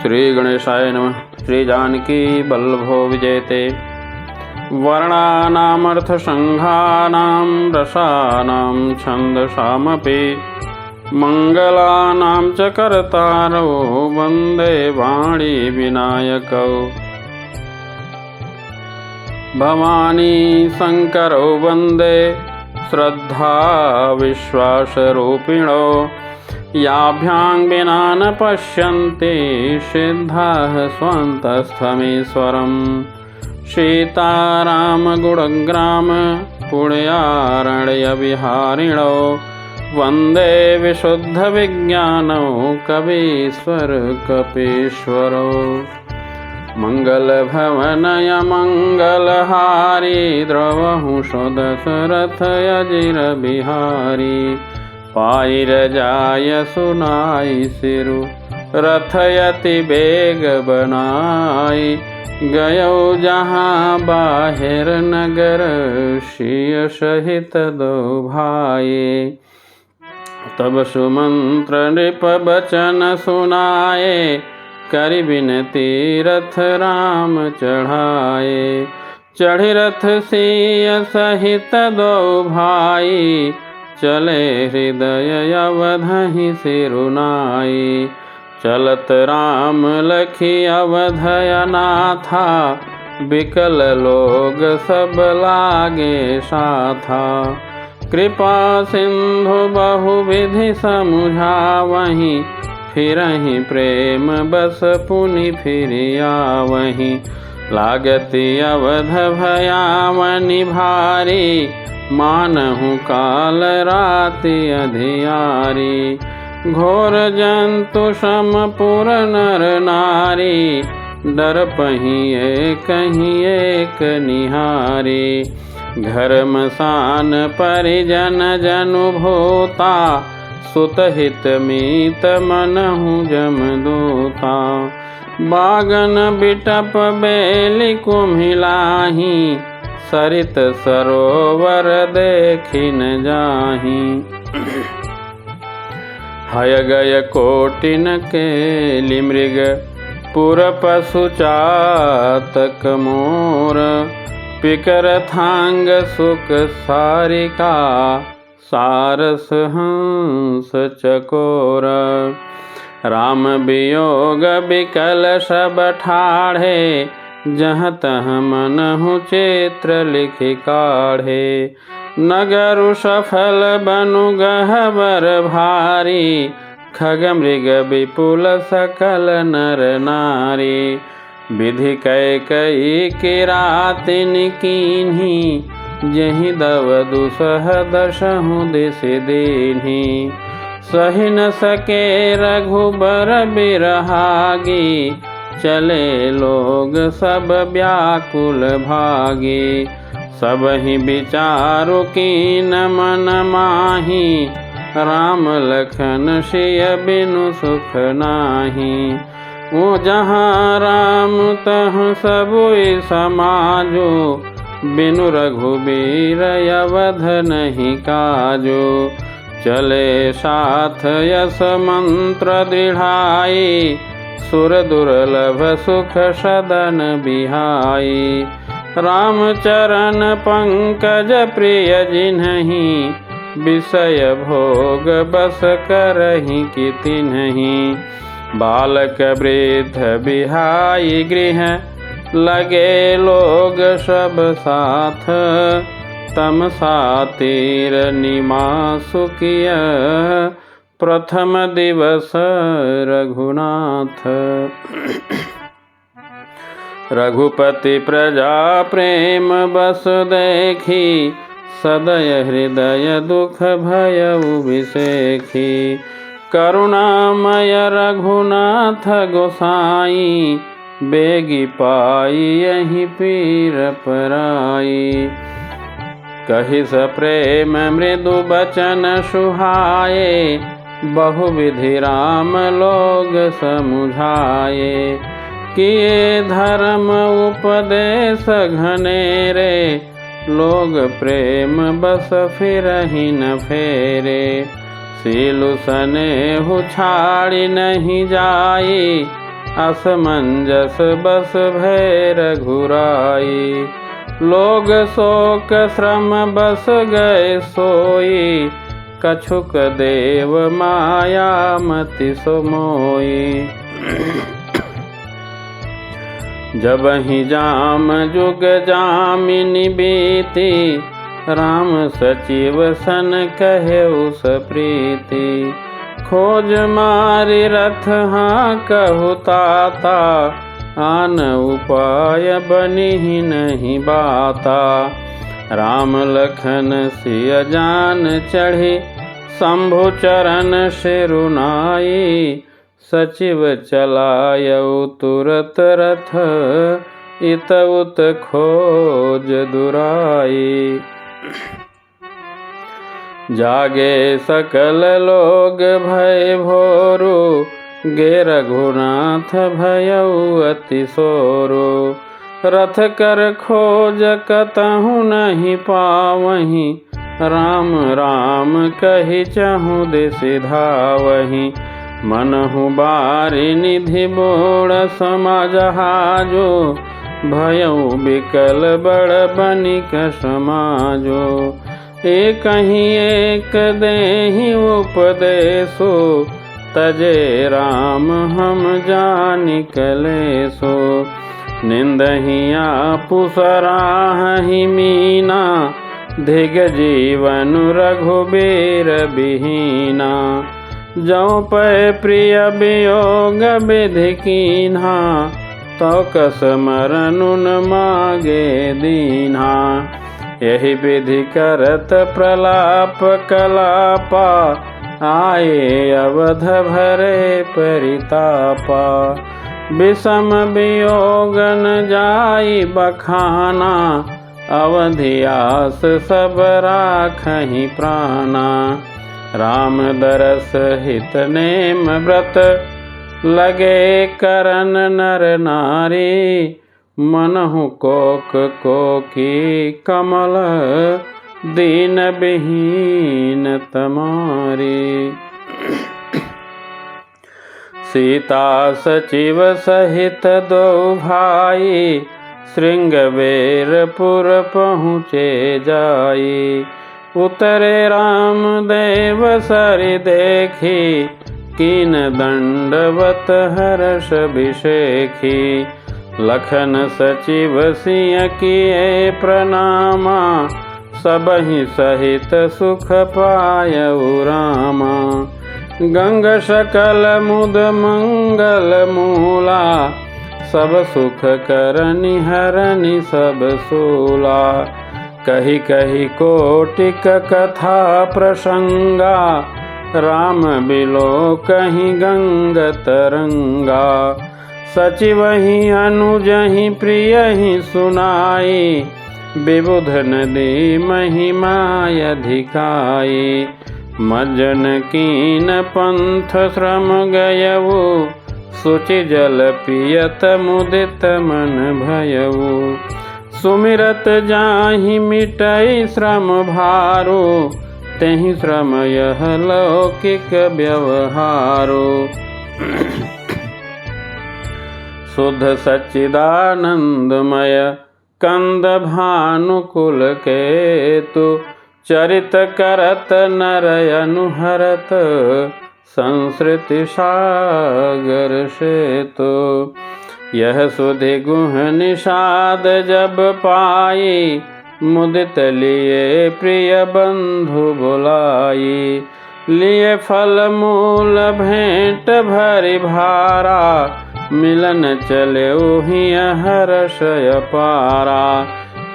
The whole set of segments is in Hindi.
श्री गणेशाय नमः। श्री जानकी वल्लभो विजयते। वर्णानामर्थसंघानां रसानां छन्दसामपि मङ्गलानां च कर्तारौ वन्दे वाणी विनायकौ। भवानी शङ्करौ वन्दे श्रद्धा विश्वासरूपिणौ। याभ्यां विना न पश्यन्ति सिद्धाः स्वान्तस्थमीश्वरम्। सीतारामगुणग्राम पुण्यारण्यविहारिणौ वन्दे विशुद्धविज्ञानौ कवीश्वर कपीश्वरौ। मङ्गलभवनय मङ्गलहारी द्रवहुषो दशरथयजिरबिहारी। पायिरजाय सुनाई सिरु रथयति बेग बनाई। गयो जहाँ बाहिर नगर सिय सहित दो भाई। तब सुमंत्र नृप बचन सुनाए करि बिनती रथ राम चढ़ाए। चढ़ि रथ सिय सहित दो भाई। चले हृदय अवधहि सिरुनाई। चलत राम लखी अवधयनाथा। बिकल लोग सब लागे साथा। कृपा सिंधु बहुविधि समुझावहीं। फिरहि प्रेम बस पुनि फिरियावहीं। लागति अवध भयावनि भारी। मानहु काल राति अधियारी। घोर जंतु समपुर नर नारी। डरपहि एकहि एक निहारी। घर मसान परिजन जनु भूता। सुतहित मीत मनहु जमदूता। बागन बिटप बेली कुम्हिलाही। सरित सरोवर देखि न जाहीं। हय गय कोटिन केलि मृग पुर पशु चातक मोर। पिकर थांग सुख सारिका। सारस हंस चकोर। राम वियोग बिकल सब ठाढ़े। जहाँ तहाँ मनहु चित्र लिखि काढ़े। नगरु सफल बनु गहबर भारी। खग मृग विपुल सकल नर नारी। विधि कैकयी किरातिनि कीन्ही। जहि दव दुसह दशहु दिस दीन्ही। सहि न सके रघुबर बिरहागी। चले लोग सब व्याकुल भागी। सबहि विचारु कीन मन माही। राम लखन सिय बिनु सुख नाही। ओ जहाँ राम तहाँ सबुई समाजो। बिनु रघुबीर अवध नहीं काजो। चले साथ यस मंत्र दृढ़ाई। सुर दुर्लभ सुख सदन बिहाई। रामचरण पंकज प्रिय जिन्हि। विषय भोग बस करहि कि तिन्हि। बालक वृद्ध बिहाई गृह। लगे लोग सब साथ। तम सातिर निमासु किय। प्रथम दिवस रघुनाथ। रघुपति प्रजा प्रेम बस देखी। सदय हृदय दुख भयउ विसेखी। करुणामय रघुनाथ गोसाई। बेगी पाई यही पीर पराई। कहि स प्रेम मृदु बचन सुहाए। बहुविधि राम लोग समुझाए। किए धर्म उपदेश घनेरे। लोग प्रेम बस फिरहि न फेरे। सीलु सनेहु छाड़ी नहीं जाई। असमंजस बस भय रघुराई। लोग शोक श्रम बस गए सोई, कछुक देव माया मति सोमोई। जब ही जाम जुग जामिनी बीती, राम सचिव सन कहे उस प्रीति। खोज मारी रथ हाँ कहु ताता, आन उपाय बनी ही नहीं बाता। राम लखन सिय जान चढ़ी, शंभु चरण शिरुनाई। सचिव चलायउ तुरत रथ, इत उत खोज दुराई। जागे सकल लोग भय भोरु, गे रघुनाथ भयउ अति सोरु। रथ कर खोज कतहु नहीं पावहीं, राम राम कहि चहु दिस धावहीं। मनहु बारि निधि बोड़ समजहाजो, भयउ बिकल बड़ बनिक समाजो। एक ही एक देहि उपदेशो, तजे राम हम जानि कलेसो। निंदहि आपु सराहहि मीना, धिग जीवन रघुबीर बिहीना। जौ पै प्रिय वियोग विधि कीन्हा, तौ कस मरनु न मागे दीन्हा। यही विधि करत प्रलाप कलापा, आए अवध भरे परितापा। विषम वियोग न जाई बखाना, अवधियास सब राखहि प्राणा। राम दरस हित नेम व्रत, लगे करन नर नारी। मनहु कोक कोकी कमल, दीन विहीन तमारी। सीता सचिव सहित दो भाई, श्रृंगबेरपुर पहुँचे जाई। उतरे राम देव सरि देखी, कीन दंडवत हर्ष अभिषेखी। लखन सचिव सिय किए प्रणामा, सबहि सहित सुख पायउ रामा। गंग सकल मुद मंगल मूला, सब सुख करनि हरनि सब सूला। कही कही कोटिक कथा प्रसंगा, राम बिलो कहीं गंग तरंगा। सचिवहि अनुजहि प्रियहि सुनाई, विबुध नदी महिमाय अधिकाई। मज्जन कीन पंथ श्रम गयऊ, सुचि जल पियत मुदित मन भयऊ। सुमिरत जाहि मिटई श्रम भारो, तेहि श्रम यह लौकिक व्यवहारो। शुद्ध सच्चिदानंदमय कंद भानुकुल केतु, चरित करत नर अनुहरत, संसृति सागर सेतु। यह सुधि गुह निषाद जब पाई, मुदित लिए प्रिय बंधु बुलाई। लिए फल मूल भेंट भरि भारा, मिलन चले उहिय हर्ष अपारा।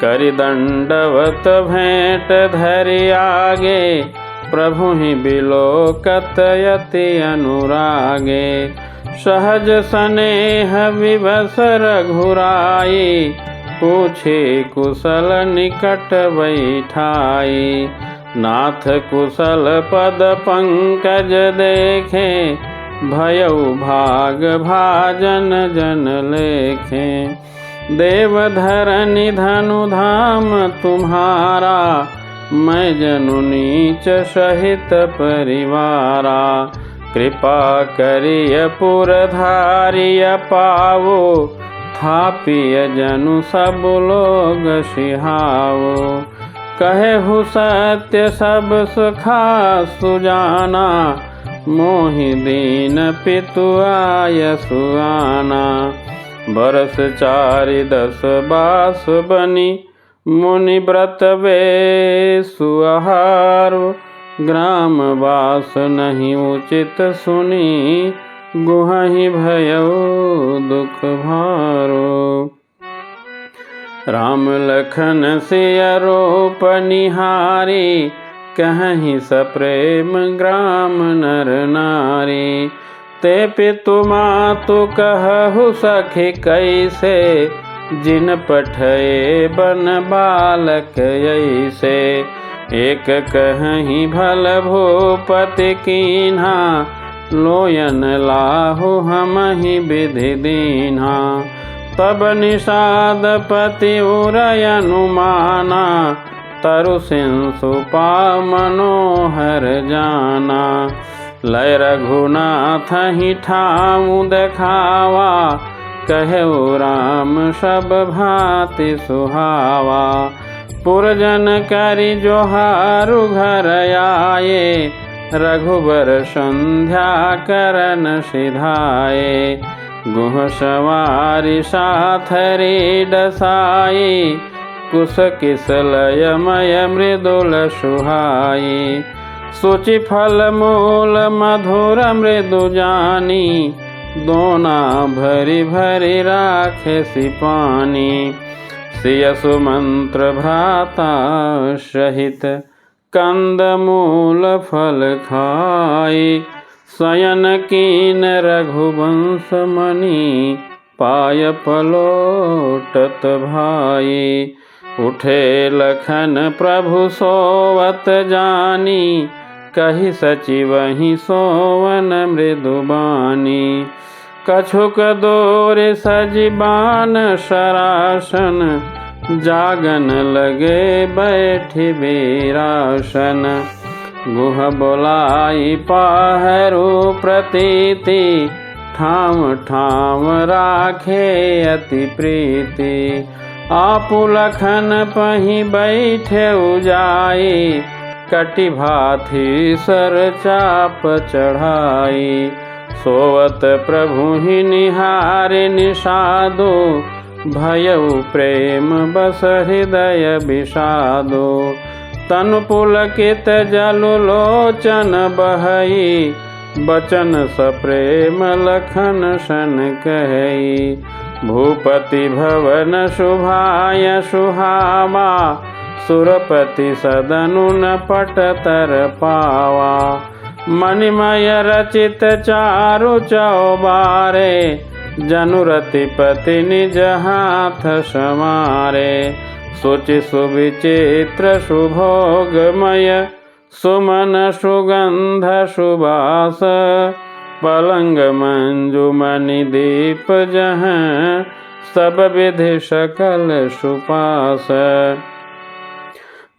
करि दंडवत भेंट धरि आगे, प्रभु ही बिलोकत यति अनुरागे। सहज स्नेह विवश रघुराई, पूछे कुशल निकट बैठाई। नाथ कुशल पद पंकज देखे, भयउ भाग भाजन जन लेखे। देवधरनि धनु धाम तुम्हारा, मैं जनु नीच सहित परिवारा। कृपा करिय पुरधारिय पावो, थापिय जनु सब लोग सिहावो। कहेहु सत्य सब सुखा सुजाना, मोहि दीन पितु आय सुआना। बरस 4 बास बनी, मुनि व्रत वे सुआहारो। ग्राम वास नहीं उचित सुनी, गुहहि भयो दुख भारो। राम लखन सिय रूप निहारी, कहीं सप्रेम ग्राम नर नारी। ते पितु मातु कहु सखी कैसे, जिन पठये बन बालक ऐसे। एक कहीं भल भूपति कीन्हा, लोयन लाहु हमहि विधि दीन्हा। तब निषाद पति उरय अनुमाना, तरु सिंसुपा मनोहर जाना। लय रघुनाथ ही ठाऊ देखावा, कहु राम सब भांति सुहावा। पुरजन करि जोहारु घर आए, रघुबर संध्या करन सिधाए। गुह सवारी साथरी डसाई, कुश किसलय मय मृदुल सुहाई। सुचि फल मूल मधुर मृदु जानी, दोना भरी भरी राखे सिपानी। सिय सुमंत्र भ्राता सहित, कंद मूल फल खाई। शयन कीन रघुवंश मणि, पाय पलोटत भाई। उठे लखन प्रभु सोवत जानी, कहि सचिवहि सोवन मृदुबानी। कछुक दूर सजीबान सरासन, जागन लगे बैठि वीरासन। गुह बोलाई पाहरू प्रतीति, ठाम ठाम राखे अति प्रीति। आपु लखन पहि बैठे उजाई, कटि भाथी सर चाप चढ़ाई। सोवत प्रभु ही निहारे निषादो, भयउ प्रेम बस हृदय विषादो। तनु पुलकित जलु लोचन बहई, बचन सप्रेम लखन सन कहई। भूपति भवन शुभाय सुहावा, सुरपति सदनु न पटतर पावा। मणिमय रचित चारु चौबारे, जनु रतिपति निज हाथ समारे। सुचि सुविचित्र सुभोगमय, सुमन सुगंध सुबास। पलंग मंजुमणि दीप जहाँ, सब विधि सकल सुपास।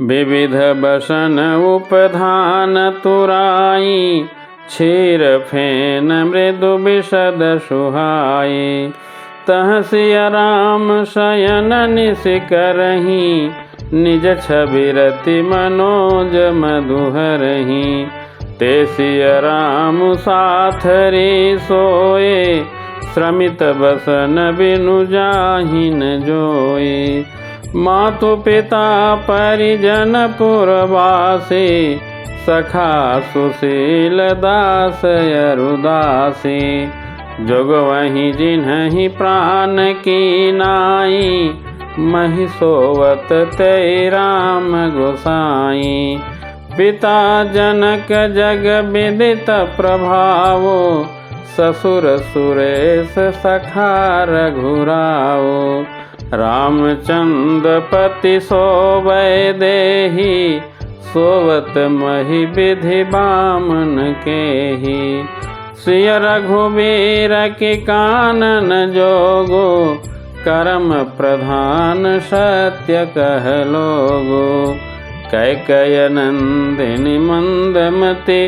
विविध बसन उपधान तुराई, क्षीर फेन मृदु विशद सुहाई। तह सिय राम शयन निश करहीं, निज छवि रति मनोज मधुहरहीं। ते सिय राम साथरी सोए, श्रमित बसन बिनु जाहिन जोई। मातु पिता परिजन पुरवासी, सखा सुशील दास अरुदासी। जोग वहीं जिन्हि प्राण की नाई, महि सोवत ते राम गोसाई। पिता जनक जग विदित प्रभावो, ससुर सुरेश सखा रघुराओ। रामचंद्र पति सोवै देहि, सोवत महि विधि बामन केहि। सिय रघुवीर की कानन जोगो, कर्म प्रधान सत्य कह लोगो। कैकेय नंदिनी मंदमति,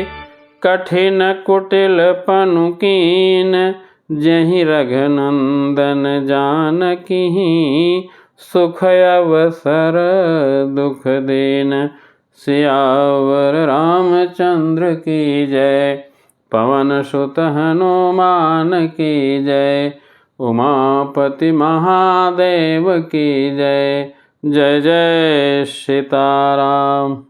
कठिन कुटिल पनु कीन, जहि रघुनंदन जानकी। सुख अवसर दुख देन, सियावर रामचंद्र की जय। पवन सुत हनुमान की जय, उमापति महादेव की जय। जय जय सीताराम।